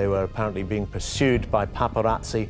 They were apparently being pursued by paparazzi.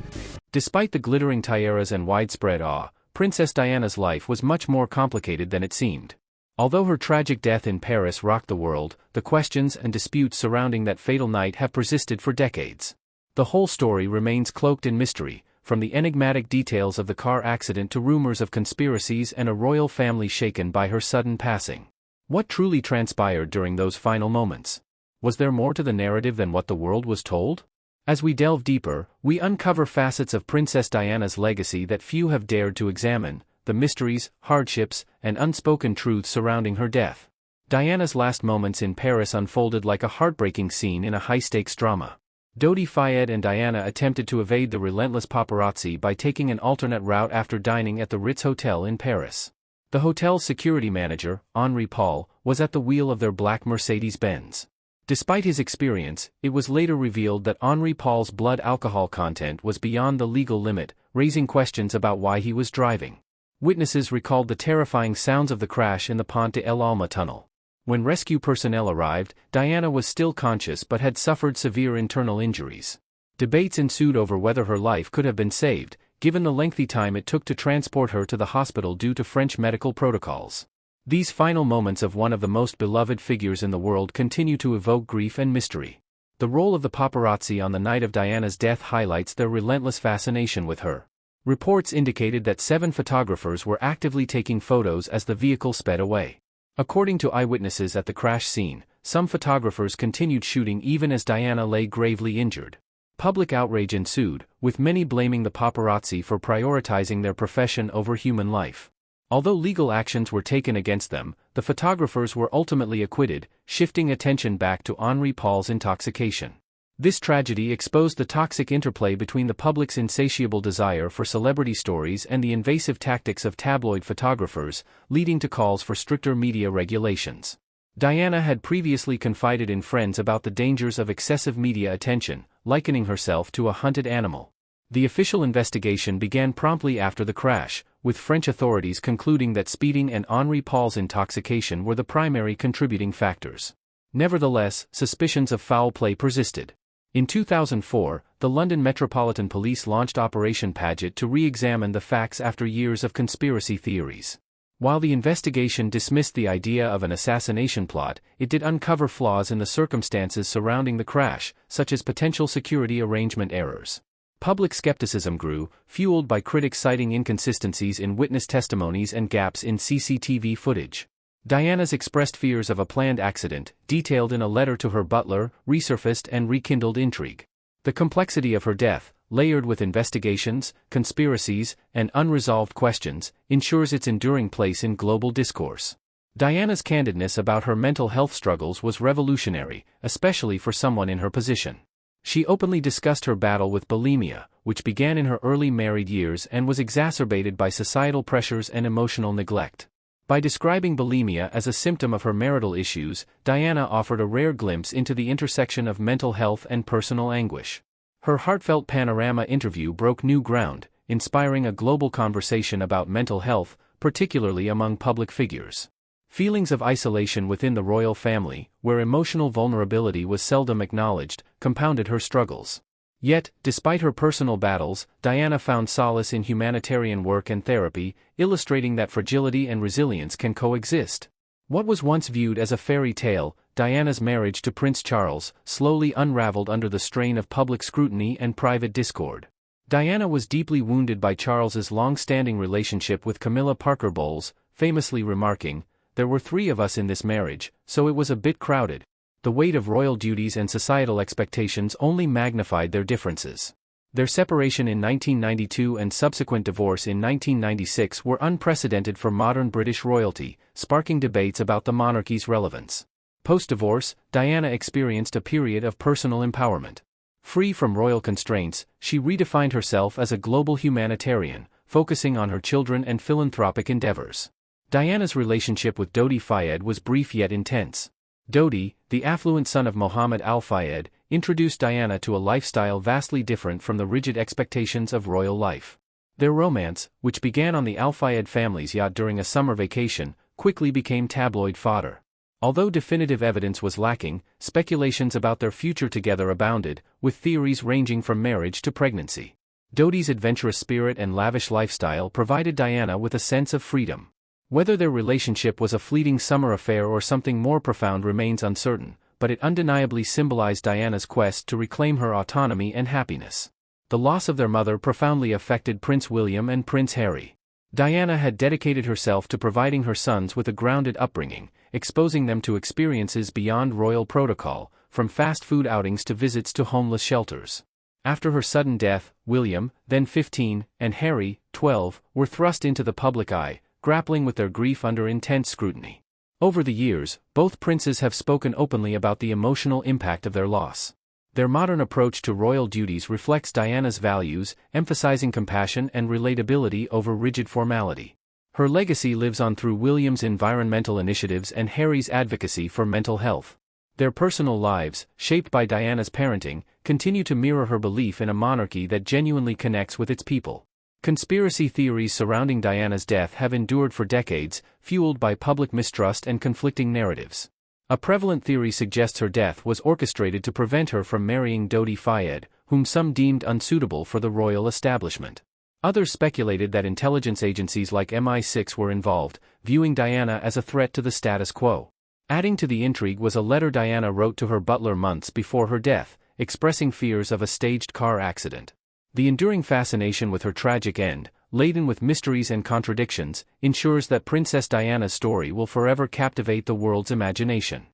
Despite the glittering tiaras and widespread awe, Princess Diana's life was much more complicated than it seemed. Although her tragic death in Paris rocked the world, the questions and disputes surrounding that fatal night have persisted for decades. The whole story remains cloaked in mystery, from the enigmatic details of the car accident to rumors of conspiracies and a royal family shaken by her sudden passing. What truly transpired during those final moments? Was there more to the narrative than what the world was told? As we delve deeper, we uncover facets of Princess Diana's legacy that few have dared to examine, the mysteries, hardships, and unspoken truths surrounding her death. Diana's last moments in Paris unfolded like a heartbreaking scene in a high-stakes drama. Dodi Fayed and Diana attempted to evade the relentless paparazzi by taking an alternate route after dining at the Ritz Hotel in Paris. The hotel's security manager, Henri Paul, was at the wheel of their black Mercedes-Benz. Despite his experience, it was later revealed that Henri Paul's blood alcohol content was beyond the legal limit, raising questions about why he was driving. Witnesses recalled the terrifying sounds of the crash in the Pont de El Alma tunnel. When rescue personnel arrived, Diana was still conscious but had suffered severe internal injuries. Debates ensued over whether her life could have been saved, given the lengthy time it took to transport her to the hospital due to French medical protocols. These final moments of one of the most beloved figures in the world continue to evoke grief and mystery. The role of the paparazzi on the night of Diana's death highlights their relentless fascination with her. Reports indicated that 7 photographers were actively taking photos as the vehicle sped away. According to eyewitnesses at the crash scene, some photographers continued shooting even as Diana lay gravely injured. Public outrage ensued, with many blaming the paparazzi for prioritizing their profession over human life. Although legal actions were taken against them, the photographers were ultimately acquitted, shifting attention back to Henri Paul's intoxication. This tragedy exposed the toxic interplay between the public's insatiable desire for celebrity stories and the invasive tactics of tabloid photographers, leading to calls for stricter media regulations. Diana had previously confided in friends about the dangers of excessive media attention, likening herself to a hunted animal. The official investigation began promptly after the crash, with French authorities concluding that speeding and Henri Paul's intoxication were the primary contributing factors. Nevertheless, suspicions of foul play persisted. In 2004, the London Metropolitan Police launched Operation Paget to re-examine the facts after years of conspiracy theories. While the investigation dismissed the idea of an assassination plot, it did uncover flaws in the circumstances surrounding the crash, such as potential security arrangement errors. Public skepticism grew, fueled by critics citing inconsistencies in witness testimonies and gaps in CCTV footage. Diana's expressed fears of a planned accident, detailed in a letter to her butler, resurfaced and rekindled intrigue. The complexity of her death, layered with investigations, conspiracies, and unresolved questions, ensures its enduring place in global discourse. Diana's candidness about her mental health struggles was revolutionary, especially for someone in her position. She openly discussed her battle with bulimia, which began in her early married years and was exacerbated by societal pressures and emotional neglect. By describing bulimia as a symptom of her marital issues, Diana offered a rare glimpse into the intersection of mental health and personal anguish. Her heartfelt Panorama interview broke new ground, inspiring a global conversation about mental health, particularly among public figures. Feelings of isolation within the royal family, where emotional vulnerability was seldom acknowledged, compounded her struggles. Yet, despite her personal battles, Diana found solace in humanitarian work and therapy, illustrating that fragility and resilience can coexist. What was once viewed as a fairy tale, Diana's marriage to Prince Charles, slowly unraveled under the strain of public scrutiny and private discord. Diana was deeply wounded by Charles's long-standing relationship with Camilla Parker Bowles, famously remarking, "There were 3 of us in this marriage, so it was a bit crowded." The weight of royal duties and societal expectations only magnified their differences. Their separation in 1992 and subsequent divorce in 1996 were unprecedented for modern British royalty, sparking debates about the monarchy's relevance. Post-divorce, Diana experienced a period of personal empowerment. Free from royal constraints, she redefined herself as a global humanitarian, focusing on her children and philanthropic endeavors. Diana's relationship with Dodi Fayed was brief yet intense. Dodi, the affluent son of Mohammed Al Fayed, introduced Diana to a lifestyle vastly different from the rigid expectations of royal life. Their romance, which began on the Al Fayed family's yacht during a summer vacation, quickly became tabloid fodder. Although definitive evidence was lacking, speculations about their future together abounded, with theories ranging from marriage to pregnancy. Dodi's adventurous spirit and lavish lifestyle provided Diana with a sense of freedom. Whether their relationship was a fleeting summer affair or something more profound remains uncertain, but it undeniably symbolized Diana's quest to reclaim her autonomy and happiness. The loss of their mother profoundly affected Prince William and Prince Harry. Diana had dedicated herself to providing her sons with a grounded upbringing, exposing them to experiences beyond royal protocol, from fast food outings to visits to homeless shelters. After her sudden death, William, then 15, and Harry, 12, were thrust into the public eye, grappling with their grief under intense scrutiny. Over the years, both princes have spoken openly about the emotional impact of their loss. Their modern approach to royal duties reflects Diana's values, emphasizing compassion and relatability over rigid formality. Her legacy lives on through William's environmental initiatives and Harry's advocacy for mental health. Their personal lives, shaped by Diana's parenting, continue to mirror her belief in a monarchy that genuinely connects with its people. Conspiracy theories surrounding Diana's death have endured for decades, fueled by public mistrust and conflicting narratives. A prevalent theory suggests her death was orchestrated to prevent her from marrying Dodi Fayed, whom some deemed unsuitable for the royal establishment. Others speculated that intelligence agencies like MI6 were involved, viewing Diana as a threat to the status quo. Adding to the intrigue was a letter Diana wrote to her butler months before her death, expressing fears of a staged car accident. The enduring fascination with her tragic end, laden with mysteries and contradictions, ensures that Princess Diana's story will forever captivate the world's imagination.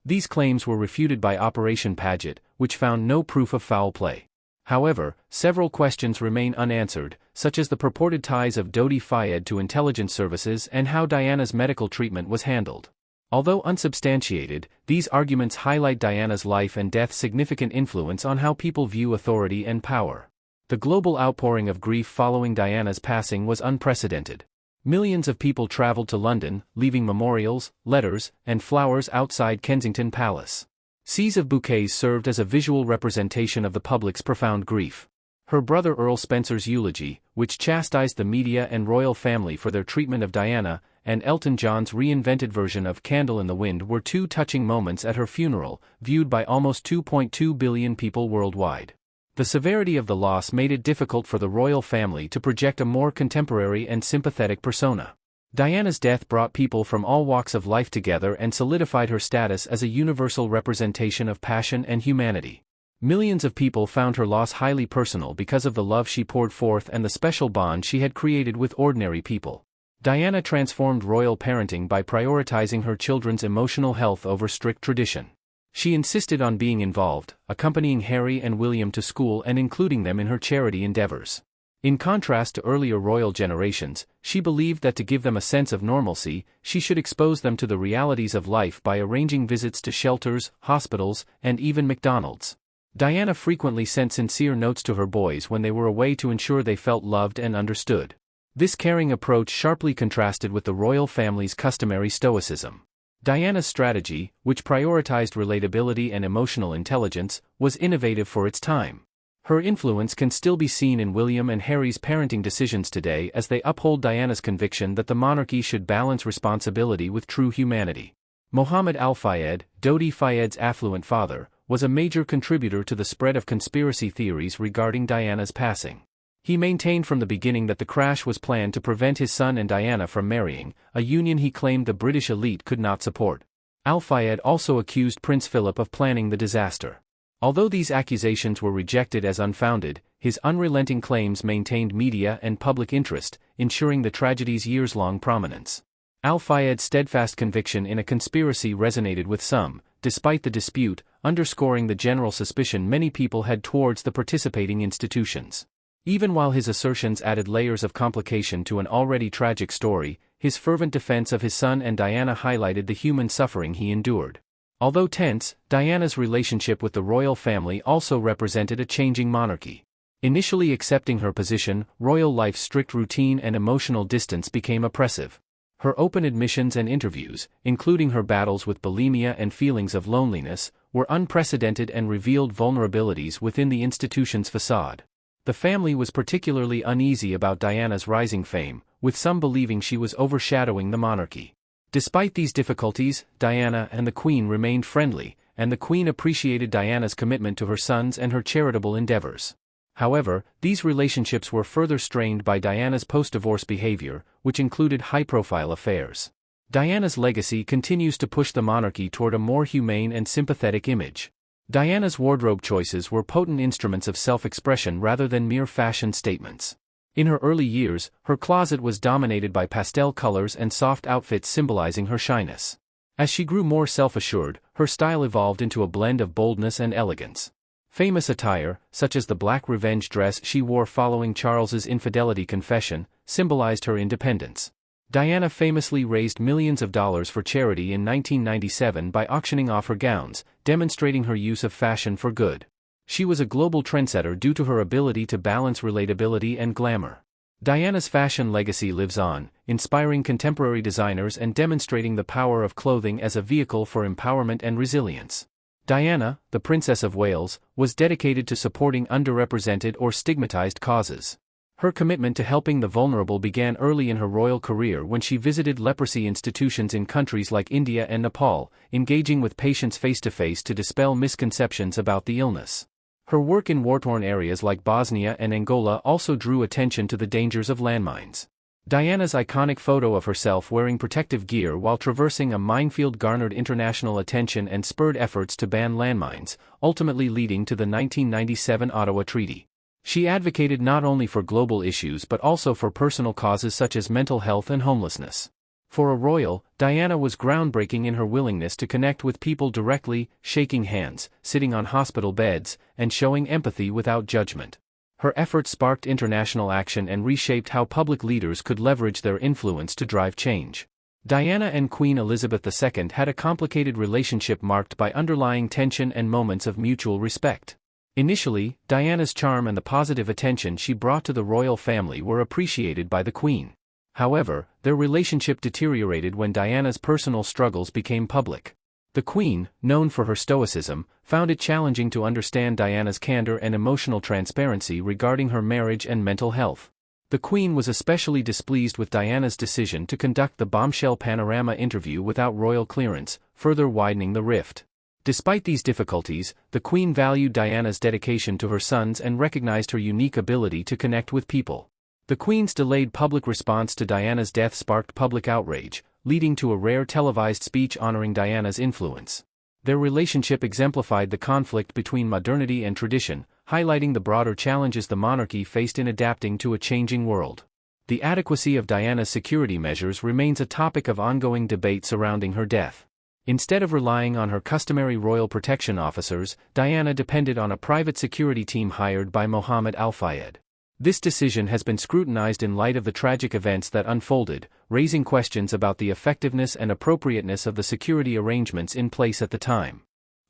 These claims were refuted by Operation Paget, which found no proof of foul play. However, several questions remain unanswered, such as the purported ties of Dodi Fayed to intelligence services and how Diana's medical treatment was handled. Although unsubstantiated, these arguments highlight Diana's life and death's significant influence on how people view authority and power. The global outpouring of grief following Diana's passing was unprecedented. Millions of people traveled to London, leaving memorials, letters, and flowers outside Kensington Palace. Seas of bouquets served as a visual representation of the public's profound grief. Her brother Earl Spencer's eulogy, which chastised the media and royal family for their treatment of Diana, and Elton John's reinvented version of Candle in the Wind were two touching moments at her funeral, viewed by almost 2.2 billion people worldwide. The severity of the loss made it difficult for the royal family to project a more contemporary and sympathetic persona. Diana's death brought people from all walks of life together and solidified her status as a universal representation of passion and humanity. Millions of people found her loss highly personal because of the love she poured forth and the special bond she had created with ordinary people. Diana transformed royal parenting by prioritizing her children's emotional health over strict tradition. She insisted on being involved, accompanying Harry and William to school and including them in her charity endeavors. In contrast to earlier royal generations, she believed that to give them a sense of normalcy, she should expose them to the realities of life by arranging visits to shelters, hospitals, and even McDonald's. Diana frequently sent sincere notes to her boys when they were away to ensure they felt loved and understood. This caring approach sharply contrasted with the royal family's customary stoicism. Diana's strategy, which prioritized relatability and emotional intelligence, was innovative for its time. Her influence can still be seen in William and Harry's parenting decisions today as they uphold Diana's conviction that the monarchy should balance responsibility with true humanity. Mohammed Al Fayed, Dodi Fayed's affluent father, was a major contributor to the spread of conspiracy theories regarding Diana's passing. He maintained from the beginning that the crash was planned to prevent his son and Diana from marrying, a union he claimed the British elite could not support. Al Fayed also accused Prince Philip of planning the disaster. Although these accusations were rejected as unfounded, his unrelenting claims maintained media and public interest, ensuring the tragedy's years-long prominence. Al Fayed's steadfast conviction in a conspiracy resonated with some, despite the dispute, underscoring the general suspicion many people had towards the participating institutions. Even while his assertions added layers of complication to an already tragic story, his fervent defense of his son and Diana highlighted the human suffering he endured. Although tense, Diana's relationship with the royal family also represented a changing monarchy. Initially accepting her position, royal life's strict routine and emotional distance became oppressive. Her open admissions and interviews, including her battles with bulimia and feelings of loneliness, were unprecedented and revealed vulnerabilities within the institution's facade. The family was particularly uneasy about Diana's rising fame, with some believing she was overshadowing the monarchy. Despite these difficulties, Diana and the Queen remained friendly, and the Queen appreciated Diana's commitment to her sons and her charitable endeavors. However, these relationships were further strained by Diana's post-divorce behavior, which included high-profile affairs. Diana's legacy continues to push the monarchy toward a more humane and sympathetic image. Diana's wardrobe choices were potent instruments of self-expression rather than mere fashion statements. In her early years, her closet was dominated by pastel colors and soft outfits symbolizing her shyness. As she grew more self-assured, her style evolved into a blend of boldness and elegance. Famous attire, such as the black revenge dress she wore following Charles's infidelity confession, symbolized her independence. Diana famously raised millions of dollars for charity in 1997 by auctioning off her gowns, demonstrating her use of fashion for good. She was a global trendsetter due to her ability to balance relatability and glamour. Diana's fashion legacy lives on, inspiring contemporary designers and demonstrating the power of clothing as a vehicle for empowerment and resilience. Diana, the Princess of Wales, was dedicated to supporting underrepresented or stigmatized causes. Her commitment to helping the vulnerable began early in her royal career when she visited leprosy institutions in countries like India and Nepal, engaging with patients face-to-face to dispel misconceptions about the illness. Her work in war-torn areas like Bosnia and Angola also drew attention to the dangers of landmines. Diana's iconic photo of herself wearing protective gear while traversing a minefield garnered international attention and spurred efforts to ban landmines, ultimately leading to the 1997 Ottawa Treaty. She advocated not only for global issues but also for personal causes such as mental health and homelessness. For a royal, Diana was groundbreaking in her willingness to connect with people directly, shaking hands, sitting on hospital beds, and showing empathy without judgment. Her efforts sparked international action and reshaped how public leaders could leverage their influence to drive change. Diana and Queen Elizabeth II had a complicated relationship marked by underlying tension and moments of mutual respect. Initially, Diana's charm and the positive attention she brought to the royal family were appreciated by the Queen. However, their relationship deteriorated when Diana's personal struggles became public. The Queen, known for her stoicism, found it challenging to understand Diana's candor and emotional transparency regarding her marriage and mental health. The Queen was especially displeased with Diana's decision to conduct the bombshell Panorama interview without royal clearance, further widening the rift. Despite these difficulties, the Queen valued Diana's dedication to her sons and recognized her unique ability to connect with people. The Queen's delayed public response to Diana's death sparked public outrage, leading to a rare televised speech honoring Diana's influence. Their relationship exemplified the conflict between modernity and tradition, highlighting the broader challenges the monarchy faced in adapting to a changing world. The adequacy of Diana's security measures remains a topic of ongoing debate surrounding her death. Instead of relying on her customary royal protection officers, Diana depended on a private security team hired by Mohammed Al Fayed. This decision has been scrutinized in light of the tragic events that unfolded, raising questions about the effectiveness and appropriateness of the security arrangements in place at the time.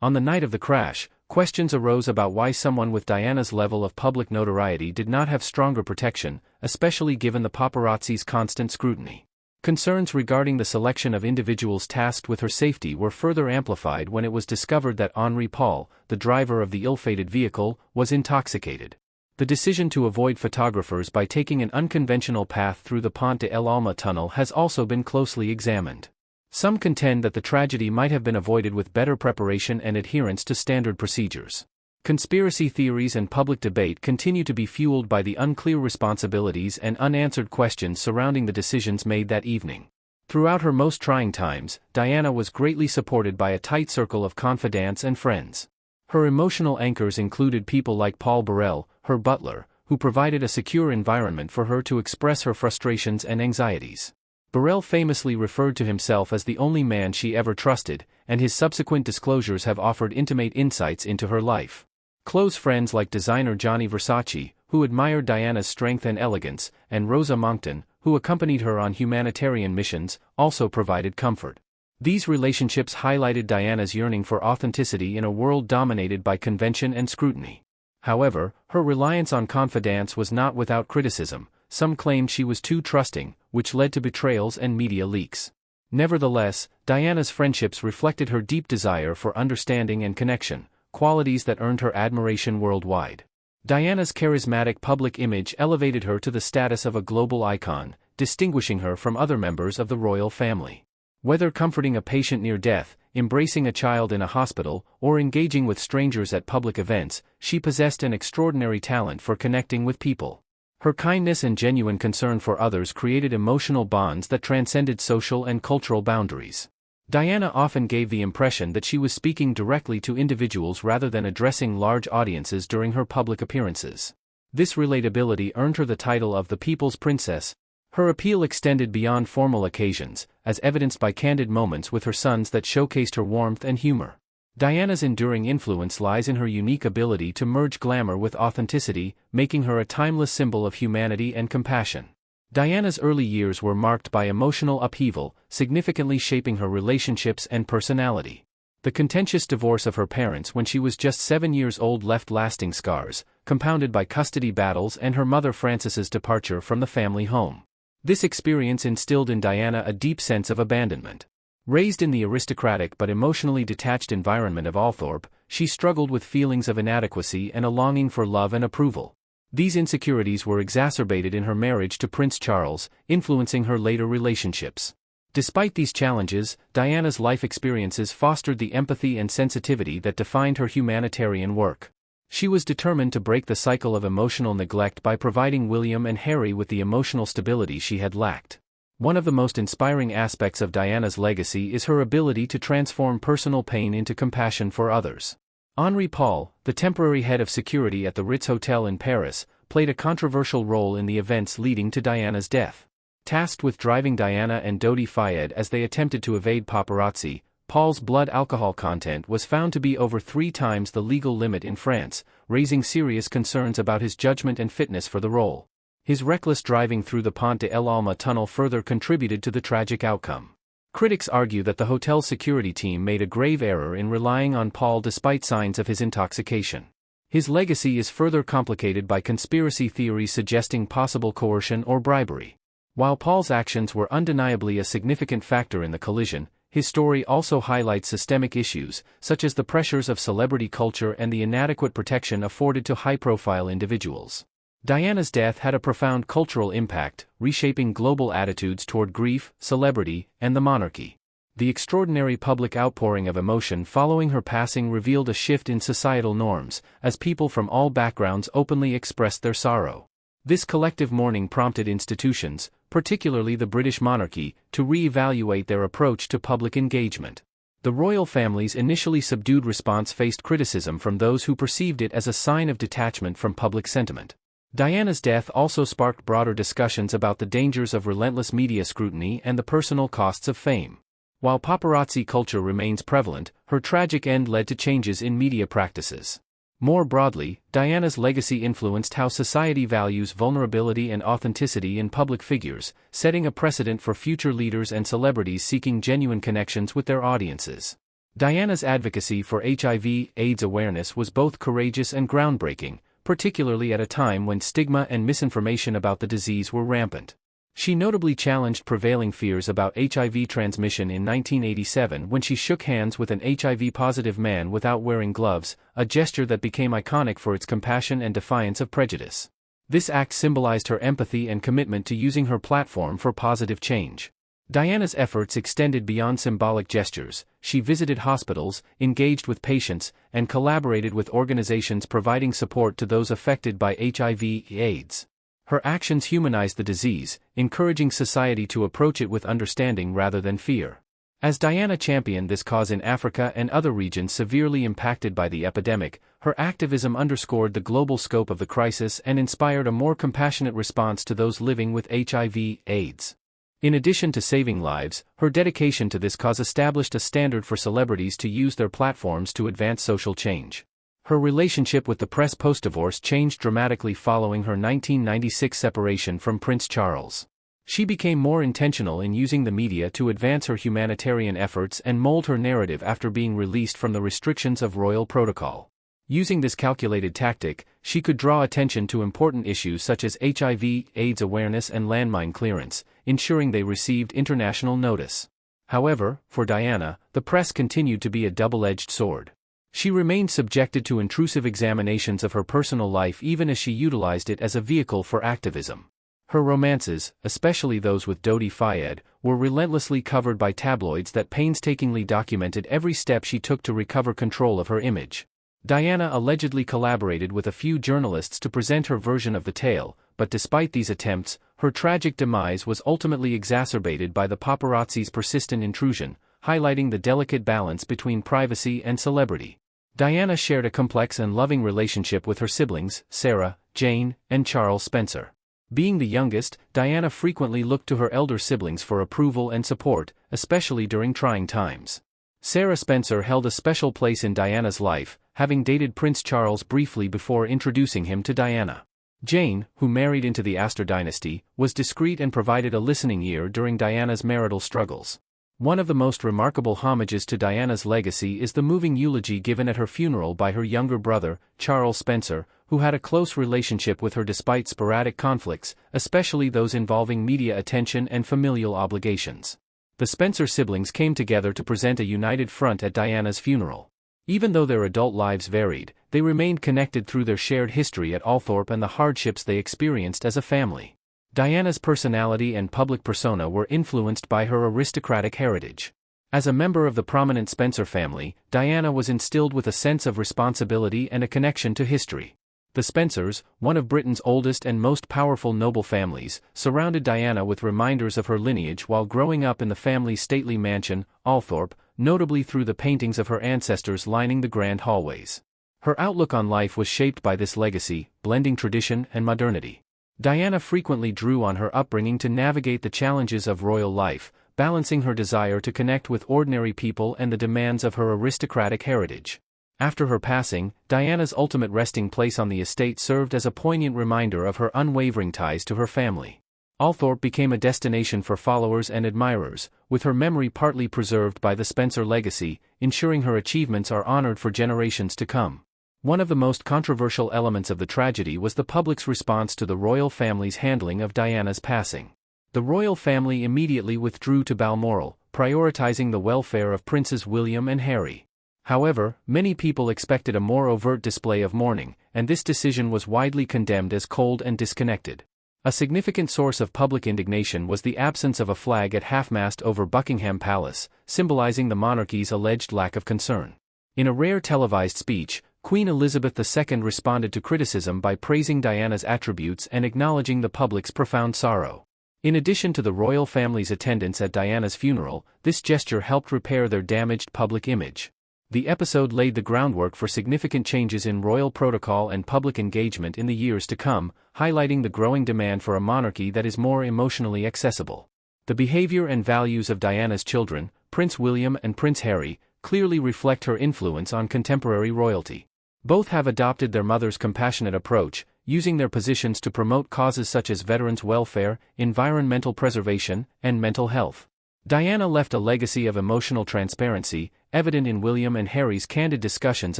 On the night of the crash, questions arose about why someone with Diana's level of public notoriety did not have stronger protection, especially given the paparazzi's constant scrutiny. Concerns regarding the selection of individuals tasked with her safety were further amplified when it was discovered that Henri Paul, the driver of the ill-fated vehicle, was intoxicated. The decision to avoid photographers by taking an unconventional path through the Pont de El Alma tunnel has also been closely examined. Some contend that the tragedy might have been avoided with better preparation and adherence to standard procedures. Conspiracy theories and public debate continue to be fueled by the unclear responsibilities and unanswered questions surrounding the decisions made that evening. Throughout her most trying times, Diana was greatly supported by a tight circle of confidants and friends. Her emotional anchors included people like Paul Burrell, her butler, who provided a secure environment for her to express her frustrations and anxieties. Burrell famously referred to himself as the only man she ever trusted, and his subsequent disclosures have offered intimate insights into her life. Close friends like designer Gianni Versace, who admired Diana's strength and elegance, and Rosa Monckton, who accompanied her on humanitarian missions, also provided comfort. These relationships highlighted Diana's yearning for authenticity in a world dominated by convention and scrutiny. However, her reliance on confidants was not without criticism. Some claimed she was too trusting, which led to betrayals and media leaks. Nevertheless, Diana's friendships reflected her deep desire for understanding and connection, qualities that earned her admiration worldwide. Diana's charismatic public image elevated her to the status of a global icon, distinguishing her from other members of the royal family. Whether comforting a patient near death, embracing a child in a hospital, or engaging with strangers at public events, she possessed an extraordinary talent for connecting with people. Her kindness and genuine concern for others created emotional bonds that transcended social and cultural boundaries. Diana often gave the impression that she was speaking directly to individuals rather than addressing large audiences during her public appearances. This relatability earned her the title of the People's Princess. Her appeal extended beyond formal occasions, as evidenced by candid moments with her sons that showcased her warmth and humor. Diana's enduring influence lies in her unique ability to merge glamour with authenticity, making her a timeless symbol of humanity and compassion. Diana's early years were marked by emotional upheaval, significantly shaping her relationships and personality. The contentious divorce of her parents when she was just 7 years old left lasting scars, compounded by custody battles and her mother Frances's departure from the family home. This experience instilled in Diana a deep sense of abandonment. Raised in the aristocratic but emotionally detached environment of Althorpe, she struggled with feelings of inadequacy and a longing for love and approval. These insecurities were exacerbated in her marriage to Prince Charles, influencing her later relationships. Despite these challenges, Diana's life experiences fostered the empathy and sensitivity that defined her humanitarian work. She was determined to break the cycle of emotional neglect by providing William and Harry with the emotional stability she had lacked. One of the most inspiring aspects of Diana's legacy is her ability to transform personal pain into compassion for others. Henri Paul, the temporary head of security at the Ritz Hotel in Paris, played a controversial role in the events leading to Diana's death. Tasked with driving Diana and Dodi Fayed as they attempted to evade paparazzi, Paul's blood alcohol content was found to be over 3 times the legal limit in France, raising serious concerns about his judgment and fitness for the role. His reckless driving through the Pont de l'Alma tunnel further contributed to the tragic outcome. Critics argue that the hotel's security team made a grave error in relying on Paul despite signs of his intoxication. His legacy is further complicated by conspiracy theories suggesting possible coercion or bribery. While Paul's actions were undeniably a significant factor in the collision, his story also highlights systemic issues, such as the pressures of celebrity culture and the inadequate protection afforded to high-profile individuals. Diana's death had a profound cultural impact, reshaping global attitudes toward grief, celebrity, and the monarchy. The extraordinary public outpouring of emotion following her passing revealed a shift in societal norms, as people from all backgrounds openly expressed their sorrow. This collective mourning prompted institutions, particularly the British monarchy, to re-evaluate their approach to public engagement. The royal family's initially subdued response faced criticism from those who perceived it as a sign of detachment from public sentiment. Diana's death also sparked broader discussions about the dangers of relentless media scrutiny and the personal costs of fame. While paparazzi culture remains prevalent, her tragic end led to changes in media practices. More broadly, Diana's legacy influenced how society values vulnerability and authenticity in public figures, setting a precedent for future leaders and celebrities seeking genuine connections with their audiences. Diana's advocacy for HIV/AIDS awareness was both courageous and groundbreaking, particularly at a time when stigma and misinformation about the disease were rampant. She notably challenged prevailing fears about HIV transmission in 1987 when she shook hands with an HIV-positive man without wearing gloves, a gesture that became iconic for its compassion and defiance of prejudice. This act symbolized her empathy and commitment to using her platform for positive change. Diana's efforts extended beyond symbolic gestures. She visited hospitals, engaged with patients, and collaborated with organizations providing support to those affected by HIV/AIDS. Her actions humanized the disease, encouraging society to approach it with understanding rather than fear. As Diana championed this cause in Africa and other regions severely impacted by the epidemic, her activism underscored the global scope of the crisis and inspired a more compassionate response to those living with HIV/AIDS. In addition to saving lives, her dedication to this cause established a standard for celebrities to use their platforms to advance social change. Her relationship with the press post-divorce changed dramatically following her 1996 separation from Prince Charles. She became more intentional in using the media to advance her humanitarian efforts and mold her narrative after being released from the restrictions of royal protocol. Using this calculated tactic, she could draw attention to important issues such as HIV/AIDS awareness and landmine clearance, ensuring they received international notice. However, for Diana, the press continued to be a double-edged sword. She remained subjected to intrusive examinations of her personal life even as she utilized it as a vehicle for activism. Her romances, especially those with Dodi Fayed, were relentlessly covered by tabloids that painstakingly documented every step she took to recover control of her image. Diana allegedly collaborated with a few journalists to present her version of the tale, but despite these attempts, her tragic demise was ultimately exacerbated by the paparazzi's persistent intrusion, highlighting the delicate balance between privacy and celebrity. Diana shared a complex and loving relationship with her siblings, Sarah, Jane, and Charles Spencer. Being the youngest, Diana frequently looked to her elder siblings for approval and support, especially during trying times. Sarah Spencer held a special place in Diana's life, having dated Prince Charles briefly before introducing him to Diana. Jane, who married into the Astor dynasty, was discreet and provided a listening ear during Diana's marital struggles. One of the most remarkable homages to Diana's legacy is the moving eulogy given at her funeral by her younger brother, Charles Spencer, who had a close relationship with her despite sporadic conflicts, especially those involving media attention and familial obligations. The Spencer siblings came together to present a united front at Diana's funeral. Even though their adult lives varied, they remained connected through their shared history at Althorpe and the hardships they experienced as a family. Diana's personality and public persona were influenced by her aristocratic heritage. As a member of the prominent Spencer family, Diana was instilled with a sense of responsibility and a connection to history. The Spencers, one of Britain's oldest and most powerful noble families, surrounded Diana with reminders of her lineage while growing up in the family's stately mansion, Althorpe, notably through the paintings of her ancestors lining the grand hallways. Her outlook on life was shaped by this legacy, blending tradition and modernity. Diana frequently drew on her upbringing to navigate the challenges of royal life, balancing her desire to connect with ordinary people and the demands of her aristocratic heritage. After her passing, Diana's ultimate resting place on the estate served as a poignant reminder of her unwavering ties to her family. Althorpe became a destination for followers and admirers, with her memory partly preserved by the Spencer legacy, ensuring her achievements are honored for generations to come. One of the most controversial elements of the tragedy was the public's response to the royal family's handling of Diana's passing. The royal family immediately withdrew to Balmoral, prioritizing the welfare of Princes William and Harry. However, many people expected a more overt display of mourning, and this decision was widely condemned as cold and disconnected. A significant source of public indignation was the absence of a flag at half-mast over Buckingham Palace, symbolizing the monarchy's alleged lack of concern. In a rare televised speech, Queen Elizabeth II responded to criticism by praising Diana's attributes and acknowledging the public's profound sorrow. In addition to the royal family's attendance at Diana's funeral, this gesture helped repair their damaged public image. The episode laid the groundwork for significant changes in royal protocol and public engagement in the years to come, highlighting the growing demand for a monarchy that is more emotionally accessible. The behavior and values of Diana's children, Prince William and Prince Harry, clearly reflect her influence on contemporary royalty. Both have adopted their mother's compassionate approach, using their positions to promote causes such as veterans' welfare, environmental preservation, and mental health. Diana left a legacy of emotional transparency, evident in William and Harry's candid discussions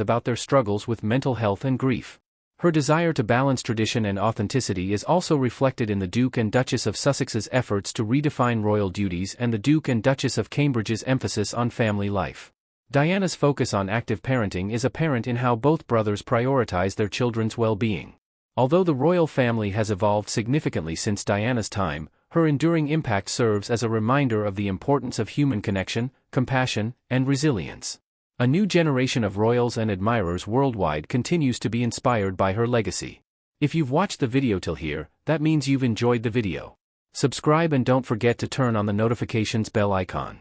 about their struggles with mental health and grief. Her desire to balance tradition and authenticity is also reflected in the Duke and Duchess of Sussex's efforts to redefine royal duties and the Duke and Duchess of Cambridge's emphasis on family life. Diana's focus on active parenting is apparent in how both brothers prioritize their children's well-being. Although the royal family has evolved significantly since Diana's time, her enduring impact serves as a reminder of the importance of human connection, compassion, and resilience. A new generation of royals and admirers worldwide continues to be inspired by her legacy. If you've watched the video till here, that means you've enjoyed the video. Subscribe and don't forget to turn on the notifications bell icon.